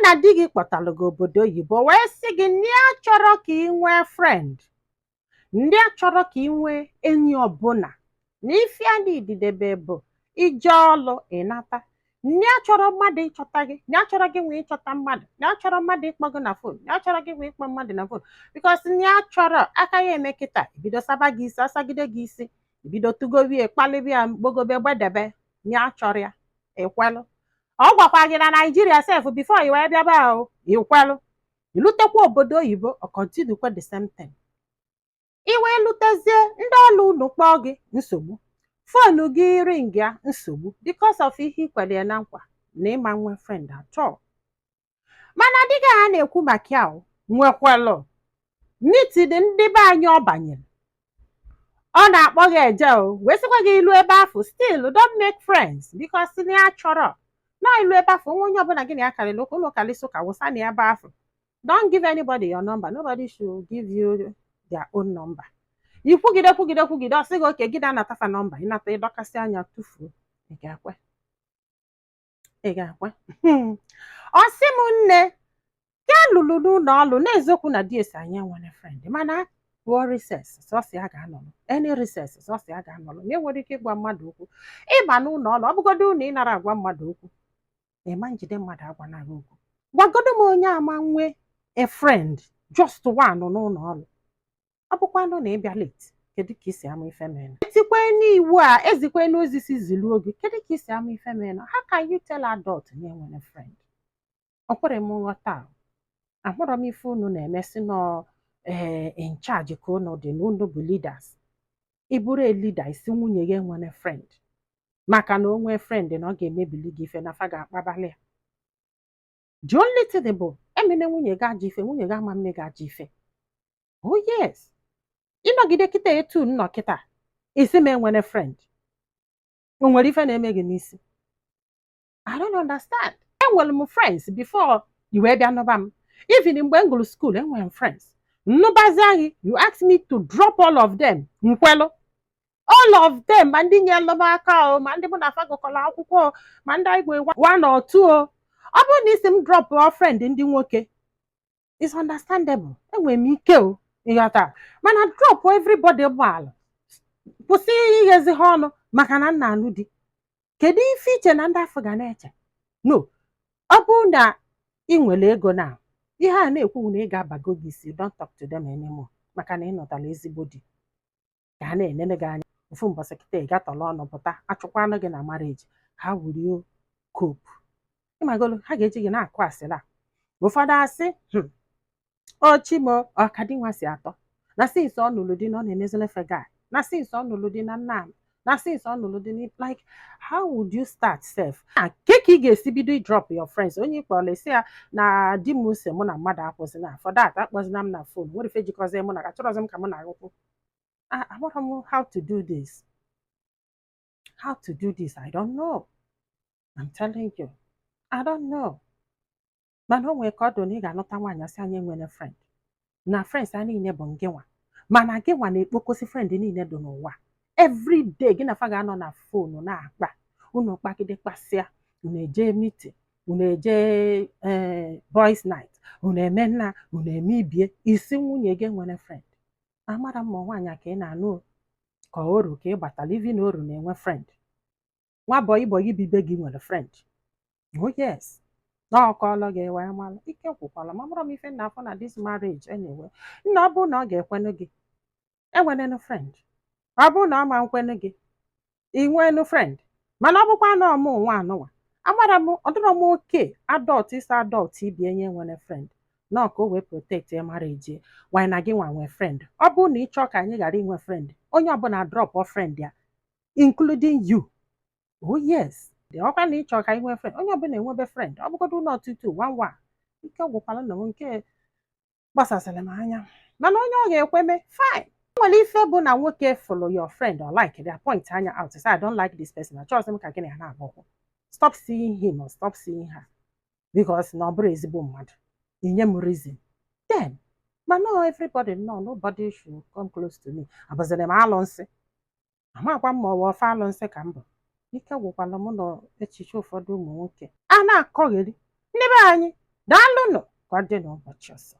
na di gị kpọtalụ gị obodo oyibo wee sị gị ndị a chọrọ ka ị nwee friend, ndị a chọrọ ka ị nwee enyi ọbụla na ife a n'ididebe bụ ije ọlụ ịnata, ndị a chọrọ mmadụ ịchọta gị, ndị a chọrọ gị nwee ịchọta mmadụ, ndị a chọrọ mmadụ ịkpọ gị na fon, ndị a chọrọ gị nwee ịkpọ mmadụ na fon, bikos ndị a chọrọ aka ya eme kịta ibido saba gị isi, asagide gị isi ibido tụgobie kpalibia gbogobe gbedebe, ndị a chọrọ ya ịkwelụ. Ọ gwakwa gị na Naijiria sef bifo i wee bịaba ahụ ikwelụ, ilutekwa obodo oyibo ọ kontinukwa the same thing. I wee lutezie ndị ọlụ unu kpọọ gị nsogbu, fonu gị ring ya nsogbu because of ihe ikwelie na nkwa na ịma nwe friend atọ. Mana dịka ha na-ekwu maka ya nwekwelụ meeting ndị be anyị ọ banyere, ọ na-akpọ gị eje wee sịkwa gị ilu ebe ahụ still don't make friends because na ya chọrọ na ilu ebe ahụ onye ọbụla gị na ya karịrị ụka ụlọ kalịsị ụka wụsa na ebe ahụ. Don't give anybody your number, nobody should give you their own number. Ikwugide ọ sị gị oke gị na-anatafa nọmba, ịnata ịdọkasị anya tufuo, ị ga-ekwe? Ọ sị m nne ka lụrụ n'ụlọ ọlụ na-ezokwu na di esi anyị nwere friend, mana pụọ rises sọsị ya ga-anọrọ, any rises sọsị ya ga-anọrọ, na enwere ike ịgwa mmadụ okwu. Ịba n'ụlọ ọlụ ọ bụgodo na ị nara agwa mmadụ okwu, ịma njide mmadụ agwa na gị okwu. Gwagodo m onye ama nwee a friend just one n'ụlọ ọlụ, ọ bụkwanụ na ịbịa late kedu ka isi ama ife mere? Etikwe n'iwu a ezikwe n'ozi si ziluo gị, kedu ka isi ama ife mere? How can you tell adult na enwere friend? Ọ kwere m nghọta, ahụrọ m ife unu na-emesi nọ in charge ka unu dị na unu bụ leaders. Ị bụrụ a leader isi nwunye gị enwere friend maka na o nwee friend na ọ ga-emebili gị ife na fa ga-akpabalị ya. The only thing bụ emene nwunye gị ajọ ife, nwunye gị ama mme gị ajọ ife. Oh yes, ịnọgide kịta etu nnọ kịta isi m enwere friend, o nwere ife na-eme gị n'isi? I don't understand. Enwere m friends before i wee bịa nụba m. Even mgbe m gụrụ school enwere m friends. Nnụbazi anyị, you ask me to drop all of them, nkwelụ. All of them, ma ndị nyelụ m aka ma ndị mụ na afa gụkọrọ akwụkwọ ma ndị igwe one or two ọ bụrụ na isi m drop friend ndị nwoke, it's understandable, enwere m ike ịghọta, mana drop everybody gbaala, kwụsị ighezi ha ọnụ maka na nna anụ di. Kedu ife iche na ndị afọ ga na-eche? No, ọ bụrụ na ị nwere ego na ihe a na-ekwu na ị ga-abago gị isi, don't talk to them anymore maka na ị nọtara ezigbo di ka ha na-enene gị anya. Ofu mbọsị kịta ị gatọrọ ọnụ pụta achụkwanụ gị na marriage, ha wurio cope. Ịmagolo ha ga-eji gị na-akụ asịrị a. Ụfọdụ asị ochimo ọkadinwa si atọ na since ọ nụrụ di na ọ na-emezile fega, na since ọ nụrụ di na nna m, na since ọ nụrụ di na like how would you start self? Ke ka ị ga-esi bido drop your friends? Onye ịkpọrọ esi ya na di m use mụ na mmadụ akwụsị na for that akpọzina m na phone, nwere ife jikọzie mụ na achọrọzi m ka mụ na agụkwụ. Agbara m how to do this. How to do this, I don't know. I'm telling you, I don't know. Mana o nwere ka ọ dị na ị ga-anụta nwaanyị asị anyị nwere friend na friends a niile bụ ngịnwa, mana gịnwa na-ekpokosi friend niile dị n'ụwa. Every day gị na fa ga-anọ na fonu na-akpa, unu kpagide kpasịa, unu eje meeting, unu eje boys night, unu eme nna, unu eme ibie, isi nwunye gị nwere friend. Amara m ma nwaanyị ka ị na-anụ ka oru ka ị gbatara ivi na oru na-enwe friend. Nwa bọyị bọyị bibe gị nwere friend. Oh yes, n'ọkọlọ gị wee malụ ike gwụkwala ma mụrụ m ife nna afọ na this marriage anyway. Nna ọ bụrụ na ọ ga-ekwenụ gị enwenenu friend, ọ bụrụ na ọ ma nkwenụ gị inwenu friend, mana ọ bụkwa na ọmụ nwa anụnwa amara m ọdụrọ m oke adult isa adult ibi enye nwere friend na ọka o wee protect marriage why na gị nwa nwee friend. Ọ bụrụ na ị chọọ ka anyị ghara inwe friend, onye ọbụla drop friend ya including you. Oh yes, ọkwa na ịchọ ka ị nwee friend, onye ọbụla enwebe friend, ọ bụgodo ụlọ ọtụtụ nwa ike gwụkwala na nke gbasasịrị m anya, mana onye ọ ga-ekweme fine. Nwere ife bụ na nwoke follow your friend or like their point anya out, say I don't like this person, achọghịzị m ka gị na ya na-abụ. Stop seeing him or stop seeing her because na ọ bụrụ ezigbo mmadụ, inye m reason then. But no, everybody, no, nobody should come close to me. Abazere m alụ nsị, amakwa m ma ọ bụ ofe alụ nsị ka m bụ. Ike gwụkwala m na echiche ụfọdụ ụmụ nwoke a na-akọgheri ndị be anyị Daalụnụ, ka ọ dị n'ụbọchị ọzọ.